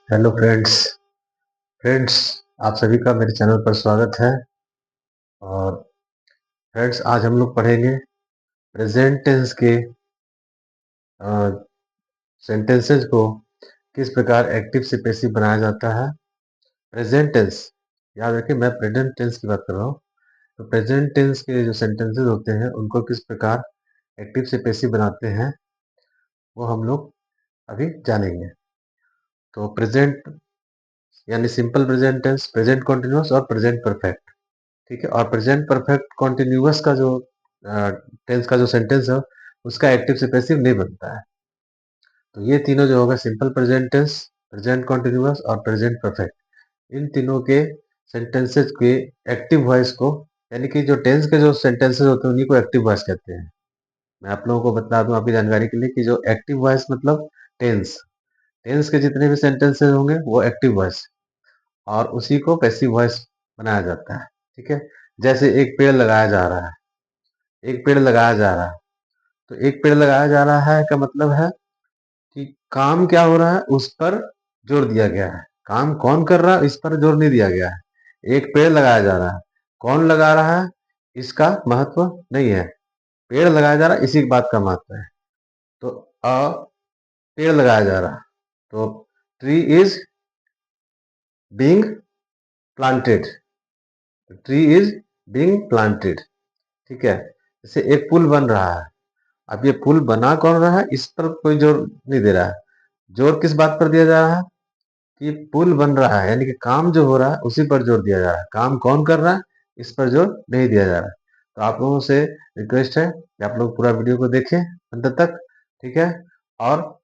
Hello friends. Friends, आप सभी का मेरे चैनल पर स्वागत है। और फ्रेंड्स, आज हम लोग पढ़ेंगे प्रेजेंट टेंस के सेंटेंसेस को किस प्रकार एक्टिव से पैसिव बनाया जाता है। प्रेजेंट टेंस, याद रखिए मैं प्रेजेंट टेंस की बात कर रहा हूँ। तो प्रेजेंट टेंस के जो सेंटेंसेस होते हैं उनको किस प्रकार एक्टिव से पैसिव बनाते हैं वो हम लोग अभी जानेंगे। तो प्रेजेंट यानी simple present tense, present continuous और प्रेजेंट परफेक्ट। ठीक है। और प्रेजेंट परफेक्ट कॉन्टिन्यूअस का जो टेंस का जो सेंटेंस है उसका एक्टिव से पैसिव नहीं बनता है। तो ये तीनों जो होगा simple present tense, present continuous और प्रेजेंट परफेक्ट, इन तीनों के सेंटेंसेस के एक्टिव वॉइस को, यानी कि जो टेंस के जो सेंटेंसेस होते हैं उन्हीं को एक्टिव वॉइस कहते हैं। मैं आप लोगों को बता दूं आपकी जानकारी के लिए कि जो एक्टिव वॉइस मतलब टेंस, टेंस के जितने भी सेंटेंसेस होंगे वो एक्टिव वॉइस, और उसी को पैसिव वॉइस बनाया जाता है। ठीक है। जैसे एक पेड़ लगाया जा रहा है, एक पेड़ लगाया जा रहा है, तो एक पेड़ लगाया जा रहा है का मतलब है कि काम क्या हो रहा है उस पर जोर दिया गया है। काम कौन कर रहा है इस पर जोर नहीं दिया गया है। एक पेड़ लगाया जा रहा है, कौन लगा रहा है इसका महत्व नहीं है, पेड़ लगाया जा रहा है इसी बात का महत्व है। तो अ पेड़ लगाया जा रहा है, तो tree is being planted, tree is being planted. ठीक है। जैसे एक पुल बन रहा है, अब ये पुल बना कौन रहा है इस पर कोई जोर नहीं दे रहा है। जोर किस बात पर दिया जा रहा है कि पुल बन रहा है, यानी कि काम जो हो रहा है उसी पर जोर दिया जा रहा है। काम कौन कर रहा है इस पर जोर नहीं दिया जा रहा है। तो आप लोगों से रिक्वेस्ट है कि आप लोग पूरा वीडियो को देखें अंत तक। ठीक है। और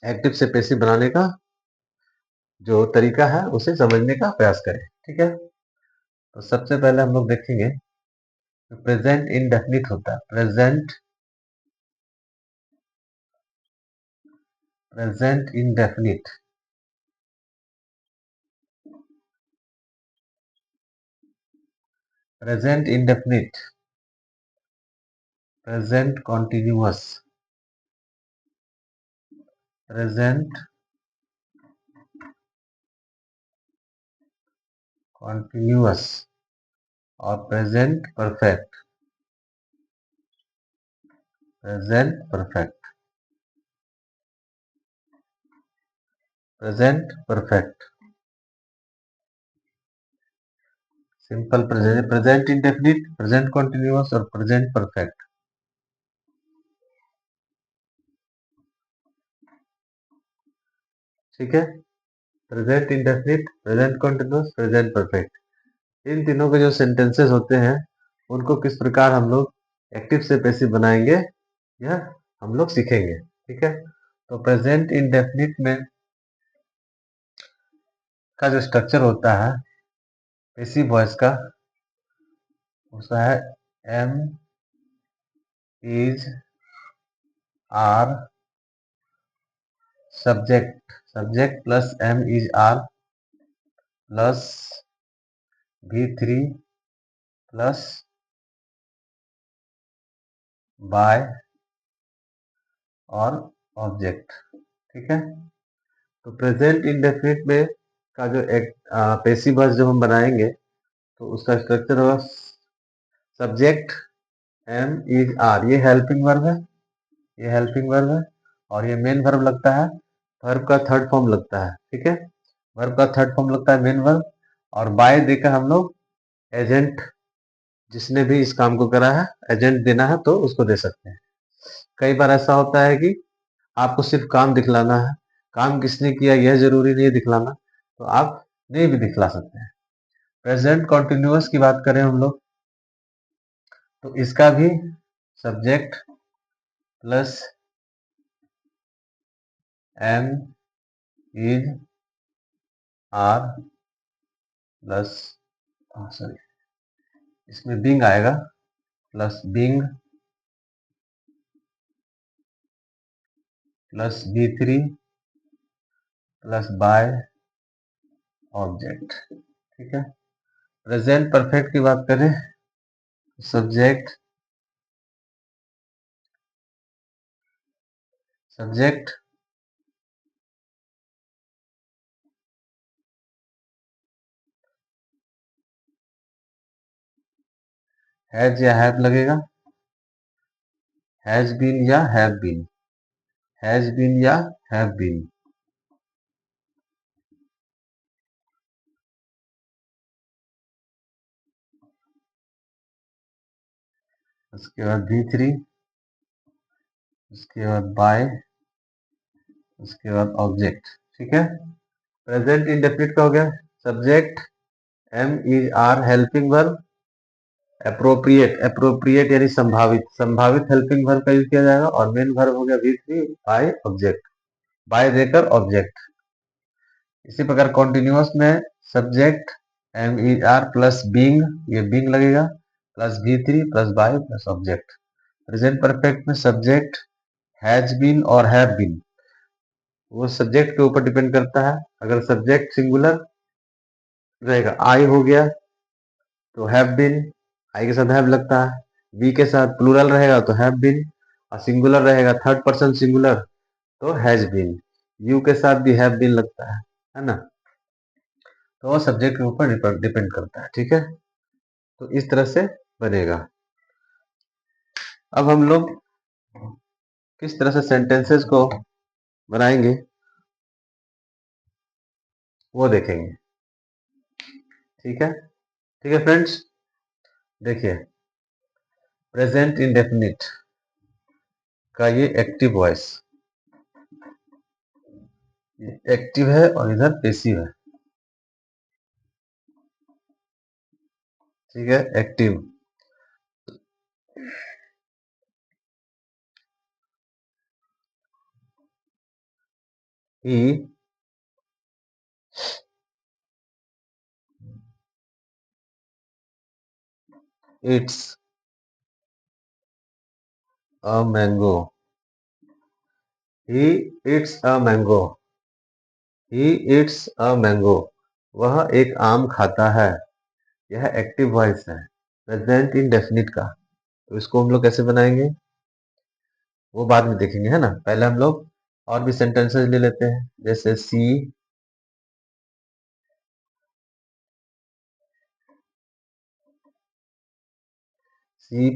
एक्टिव से पैसिव बनाने का जो तरीका है उसे समझने का प्रयास करें। ठीक है। तो सबसे पहले हम लोग देखेंगे प्रेजेंट इंडेफिनिट होता है। Present indefinite, present indefinite, present continuous, present continuous और present perfect, present perfect, present perfect, simple present, present indefinite, present continuous और प्रेजेंट परफेक्ट। ठीक है। Present indefinite, present continuous, present perfect, इन तीनों के जो सेंटेंसेस होते हैं उनको किस प्रकार हम लोग एक्टिव से पैसिव बनाएंगे यह हम लोग सीखेंगे। ठीक है। तो प्रेजेंट इंडेफिनिट में का जो स्ट्रक्चर होता है पैसिव वॉइस का, उसका है am is are subject, subject plus am is are plus V3 plus by और ऑब्जेक्ट। ठीक है। तो प्रेजेंट इंडेफिनिट में का जो एक पैसिव वॉइस जब हम बनाएंगे तो उसका स्ट्रक्चर होगा सब्जेक्ट एम इज आर, ये हेल्पिंग वर्ब है, ये हेल्पिंग वर्ब है, और ये मेन वर्ब लगता है, वर्ब का थर्ड फॉर्म लगता है। ठीक है। वर्ब का थर्ड फॉर्म लगता है मेन वर्ब, और बाय देकर हम लोग एजेंट, जिसने भी इस काम को करा है एजेंट देना है तो उसको दे सकते हैं। कई बार ऐसा होता है कि आपको सिर्फ काम दिखलाना है, काम किसने किया यह जरूरी नहीं है दिखलाना, तो आप नहीं भी दिखला सकते हैं। प्रेजेंट कॉन्टिन्यूअस की बात करें हम लोग, तो इसका भी subject plus am is are plus, sorry, इसमें बिंग आएगा, plus being plus B3 plus by object. ठीक है। प्रेजेंट परफेक्ट की बात करें, सब्जेक्ट, सब्जेक्ट हैज या हैव लगेगा, हैज बीन या हैव बीन, हैज बीन या हैव बीन। उसके बाद V3, उसके बाद बाय, उसके बाद ऑब्जेक्ट। ठीक है, प्रेजेंट इंडेफिनिट का हो गया। Subject am is are, helping verb appropriate, appropriate यानी संभावित, संभावित हेल्पिंग वर्ब का यूज किया जाएगा। और मेन वर्ब हो गया V3 बाय ऑब्जेक्ट, बाय देकर ऑब्जेक्ट। इसी प्रकार कॉन्टिन्यूअस में subject am is are plus being, ये बींग लगेगा, plus V3 plus by plus object. Present perfect में सब्जेक्ट हैज बीन और हैव बीन, वो सब्जेक्ट के ऊपर डिपेंड करता है। अगर सब्जेक्ट सिंगुलर रहेगा, आई हो गया तो हैव बीन, आई के साथ हैव लगता है। बी के साथ प्लूरल रहेगा तो हैव बीन, और सिंगुलर रहेगा थर्ड पर्सन सिंगुलर तो हैज बीन। यू के साथ भी हैव बीन लगता है ना। तो वो सब्जेक्ट के ऊपर डिपेंड करता है। ठीक है, तो इस तरह से बनेगा। अब हम लोग किस तरह से सेंटेंसेस को बनाएंगे वो देखेंगे। ठीक है फ्रेंड्स, देखिए प्रेजेंट इंडेफिनिट का ये एक्टिव वॉइस, एक्टिव है और इधर पेसिव है। ठीक है, active he it's a mango, he it's a mango, he it's a mango, वह एक आम खाता है। यह एक्टिव वॉइस है प्रेजेंट इंडेफिनिट का। तो इसको हम लोग कैसे बनाएंगे वो बाद में देखेंगे, है ना। पहले हम लोग और भी सेंटेंसेस ले लेते हैं, जैसे सी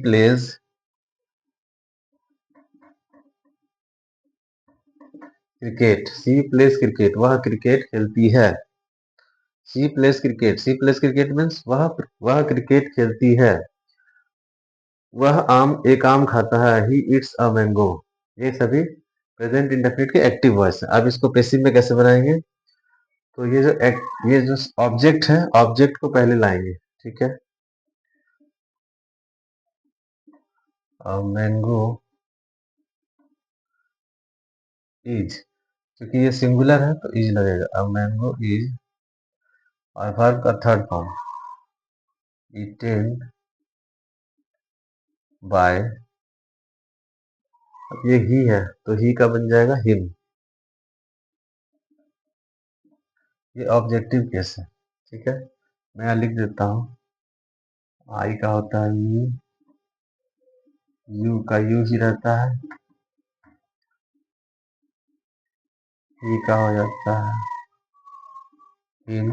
प्लेज क्रिकेट, सी प्लेज क्रिकेट, वह क्रिकेट खेलती है। सी प्लेज क्रिकेट, सी प्लेज क्रिकेट मीन्स वह क्रिकेट खेलती है। वह एक आम खाता है, ही इट्स अ मैंगो। ये सभी प्रेजेंट इंडेफिनिट के एक्टिव वॉइस है। अब इसको पैसिव में कैसे बनाएंगे, तो ये जो ऑब्जेक्ट है, ऑब्जेक्ट को पहले लाएंगे। ठीक है, मैंगो इज, क्योंकि ये सिंगुलर है तो इज लगेगा। अब मैंगो इज, और वर्ब का थर्ड फॉर्म ईटेन बाय, अब ये ही है तो ही का बन जाएगा हिम। ये ऑब्जेक्टिव केस है। ठीक है, मैं यहाँ लिख देता हूँ। आई का होता है यू का यू ही रहता है, ही का हो जाता है हिम,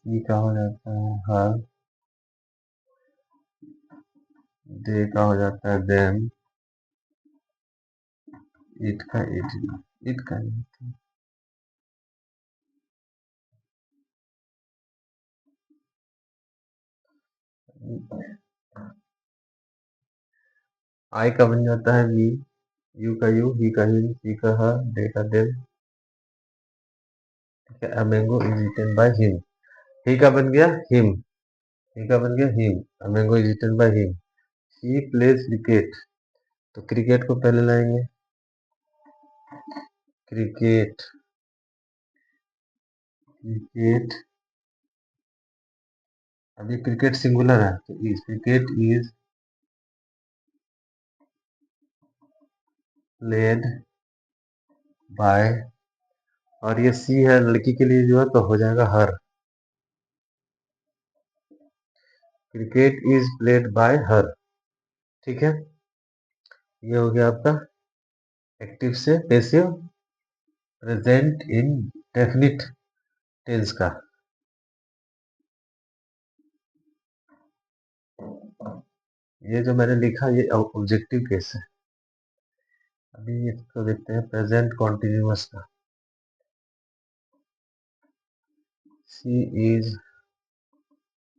ही का हो जाता है हर, दे का हो जाता है देम, इट का इट का आई का बन जाता है वी, यू का यू, ही का हिम, सी का हर, दे का देम। ठीक है, a mango is eaten by him, he का बन गया हिम, ही का बन गया him, a mango is eaten by him. He plays cricket, तो क्रिकेट को पहले लाएंगे। क्रिकेट, क्रिकेट, अभी क्रिकेट सिंगुलर है तो is, cricket is played by, और ये सी है लड़की के लिए जो है तो हो जाएगा her. Cricket is played by her. ठीक है, ये हो गया आपका एक्टिव से passive present indefinite tense का। ये जो मैंने लिखा ये ऑब्जेक्टिव केस है। अभी इसको देखते हैं प्रेजेंट कॉन्टिन्यूअस का। She is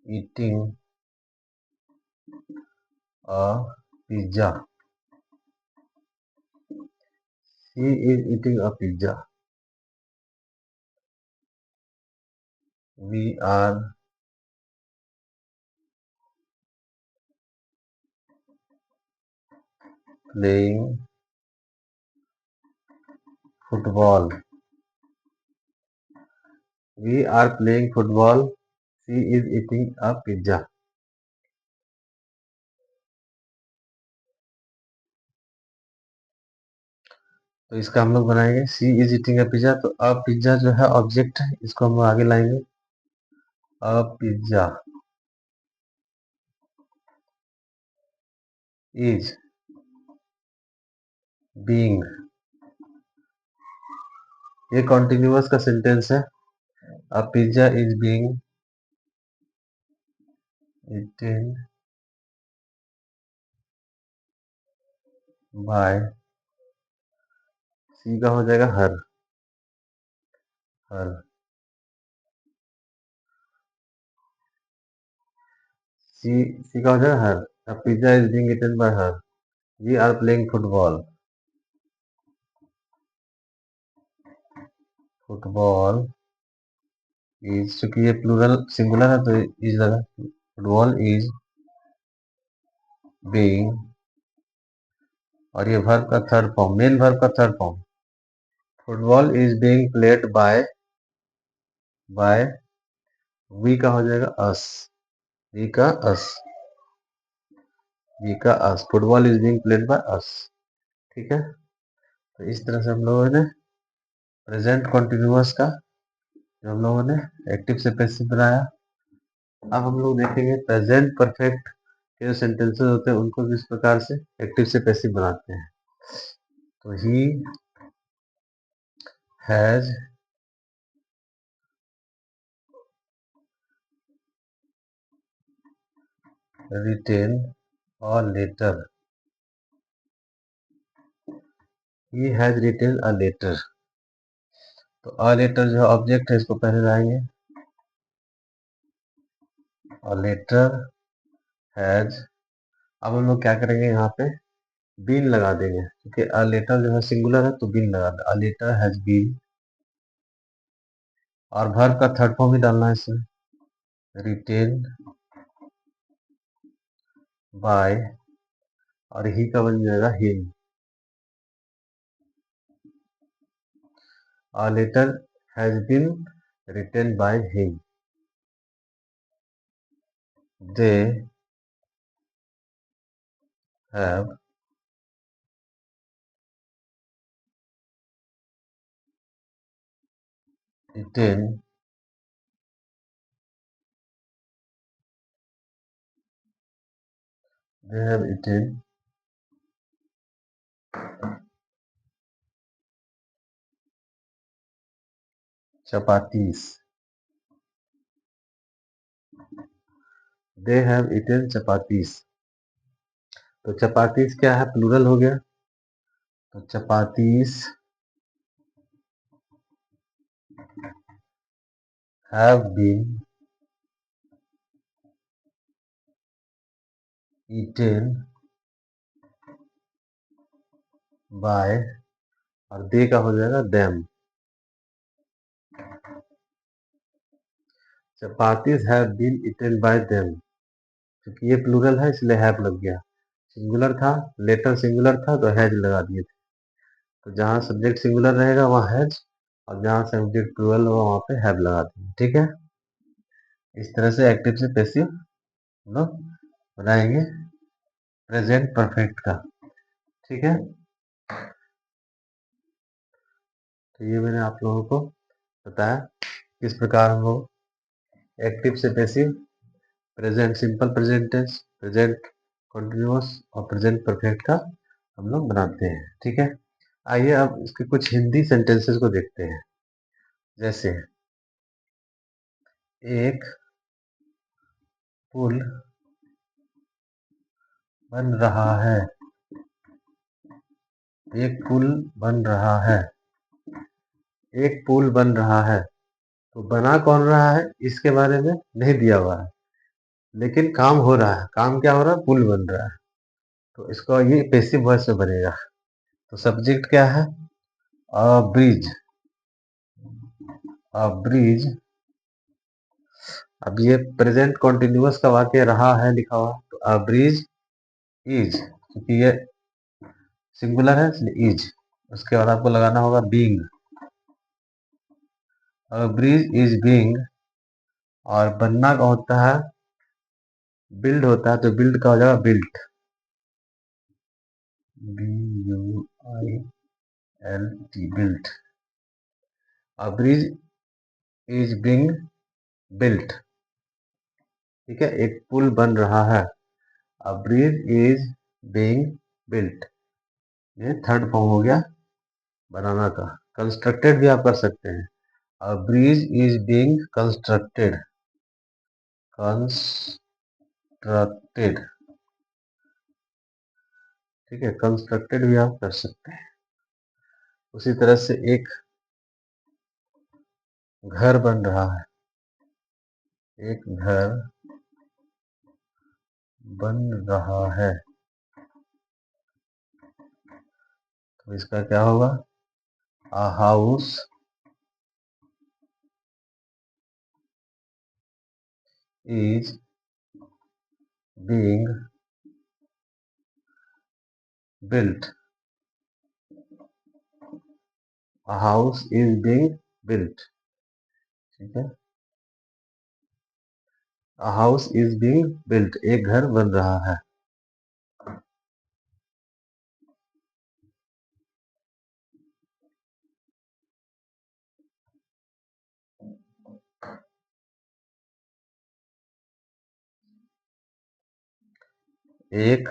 eating a pizza. She is eating a pizza. We are playing football. We are playing football. She is eating a pizza. तो इसका हम लोग बनाएंगे she is eating a pizza. तो अ पिज्जा जो है object है, इसको हम आगे लाएंगे। A pizza is being. ये कॉन्टिन्यूअस का सेंटेंस है। A pizza is being eaten by. She का हो जाएगा हर। हर। सी का हो जाएगा her. A pizza is being eaten by her. We are playing football. Football is, चूंकि ये प्लूरल सिंगुलर है तो इज लगा। फुटबॉल इज बीइंग, और ये वर्ब का थर्ड फॉर्म, मेन वर्ब का third form. Football is being played by we का हो जाएगा अस। वी का अस। वी का us. Football is being played by us. ठीक है। तो इस तरह से हम लोगों ने प्रेजेंट कॉन्टिन्यूअस का जो हम लोगों ने एक्टिव से पैसिव बनाया। अब हम लोग देखेंगे प्रेजेंट परफेक्ट के जो सेंटेंसेस होते हैं उनको किस प्रकार से एक्टिव से पैसिव बनाते हैं। तो he has written a letter. He has written a letter. तो अ लेटर जो ऑब्जेक्ट है इसको पहले लाएंगे। A letter has. अब हम लोग क्या करेंगे यहाँ पे बीन लगा देंगे, क्योंकि अ लेटर जो है सिंगुलर है तो बीन लगा दे। अ लेटर हैज बीन, और वर्ब का थर्ड फॉर्म ही डालना है इसमें। रिटेन बाय, और ही का बन जाएगा him. A letter has been written by him. They have eaten they have eaten chapatis। they have eaten chapatis। तो चपातीस क्या है, प्लूरल हो गया। तो chapatis have been eaten by, और दे का हो जाएगा them। Chapatis have been eaten by them। क्योंकि ये प्लूरल है इसलिए हैव लग गया। सिंगुलर था, लेटर सिंगुलर था तो हैज लगा दिए थे। तो जहाँ सब्जेक्ट सिंगुलर रहेगा वहाँ हैज, और जहाँ सब्जेक्ट प्लूरल होगा वहाँ पे हैव लगा दिए। ठीक है। इस तरह से एक्टिव से पैसिव हम लोग बनाएंगे प्रेजेंट परफेक्ट का। ठीक है। तो ये मैंने आप लोगों को बताया किस प्रकार हम लोग एक्टिव से passive, present simple present tense, present continuous और प्रेजेंट परफेक्ट का हम लोग बनाते हैं। ठीक है। आइए अब इसके कुछ हिंदी सेंटेंसेस को देखते हैं। जैसे एक पुल बन रहा है, एक पुल बन रहा है, एक पुल बन रहा है। तो बना कौन रहा है इसके बारे में नहीं दिया हुआ है, लेकिन काम हो रहा है। काम क्या हो रहा है? पुल बन रहा है। तो इसको ये पैसिव वॉइस में बनेगा। तो सब्जेक्ट क्या है? अ ब्रिज, अ ब्रिज। अब ये प्रेजेंट कॉन्टिन्यूअस का वाक्य रहा है लिखा हुआ, तो अ ब्रिज इज, क्योंकि ये सिंगुलर है इसलिए इज। उसके बाद आपको लगाना होगा being. A bridge is being, और बनना का होता है बिल्ड होता है, तो बिल्ड का हो जाएगा built, BUILT, built. A bridge is being built, ठीक है, एक पुल बन रहा है। अ ब्रिज इज बीइंग बिल्ट, ये थर्ड फॉर्म हो गया बनाना का। कंस्ट्रक्टेड भी आप कर सकते हैं। अ bridge is being constructed, constructed, ठीक है, कंस्ट्रक्टेड भी आप कर सकते हैं। उसी तरह से एक घर बन रहा है, एक घर बन रहा है, तो इसका क्या होगा? A house is being built, a house is being built, ठीक है। A house is being built, एक घर बन रहा है। एक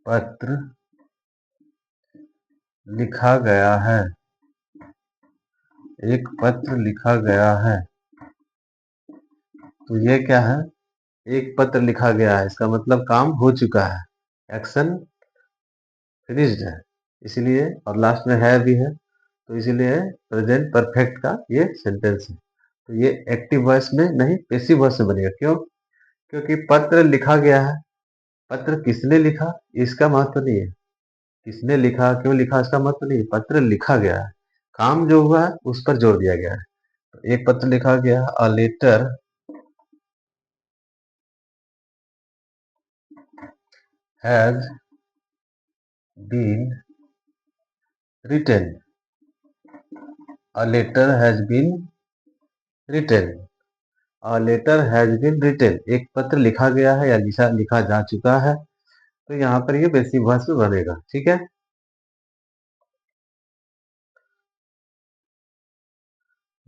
पत्र लिखा गया है, एक पत्र लिखा गया है। तो ये क्या है? एक पत्र लिखा गया है, इसका मतलब काम हो चुका है, एक्शन फिनिश्ड है, इसलिए। और लास्ट में है भी है, तो इसीलिए प्रेजेंट परफेक्ट का ये सेंटेंस है। तो ये एक्टिव वॉइस में नहीं, पैसिव वॉइस में बनेगा। क्यों? क्योंकि पत्र लिखा गया है। पत्र किसने लिखा इसका महत्व नहीं है, किसने लिखा क्यों लिखा इसका महत्व नहीं है, पत्र लिखा गया है, काम जो हुआ है उस पर जोर दिया गया है। तो एक पत्र लिखा गया, a letter has been written, a letter has been written, a letter has been written, एक पत्र लिखा गया है या लिखा लिखा जा चुका है। तो यहाँ पर ये पैसिव वॉइस में बनेगा, ठीक है।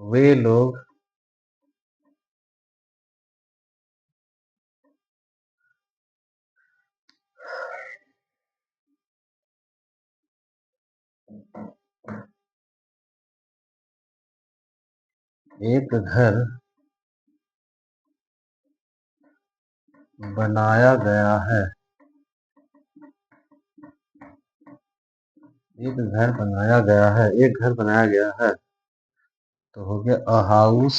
वे लोग एक घर बनाया गया है, एक घर बनाया गया है, एक घर बनाया गया है। तो हो गया a house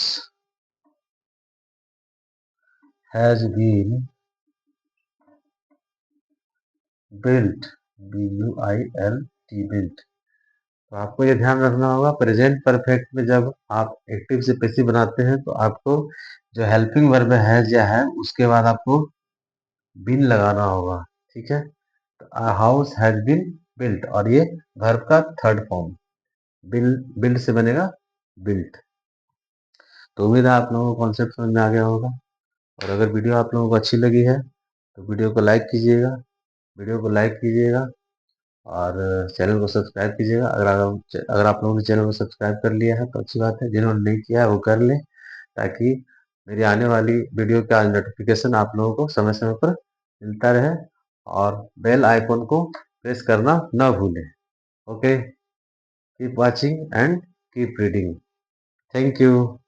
has been built, BUILT, built. तो आपको ये ध्यान रखना होगा, प्रेजेंट परफेक्ट में जब आप एक्टिव से पैसिव बनाते हैं तो आपको जो हेल्पिंग वर्ब हैज या है उसके बाद आपको बीन लगाना होगा, ठीक है। तो हाउस हैज बीन बिल्ट, और ये वर्ब का थर्ड फॉर्म बिल्ड, बिल्ड से बनेगा बिल्ट। तो उम्मीद है आप लोगों को कॉन्सेप्ट समझ में आ गया होगा। और अगर वीडियो आप लोगों को अच्छी लगी है तो वीडियो को लाइक कीजिएगा, वीडियो को लाइक कीजिएगा, और चैनल को सब्सक्राइब कीजिएगा। अगर आप लोगों ने चैनल को सब्सक्राइब कर लिया है तो अच्छी बात है, जिन्होंने नहीं किया है वो कर लें, ताकि मेरी आने वाली वीडियो का नोटिफिकेशन आप लोगों को समय समय पर मिलता रहे। और बेल आइकन को प्रेस करना ना भूलें। Okay, keep watching and keep reading. Thank you.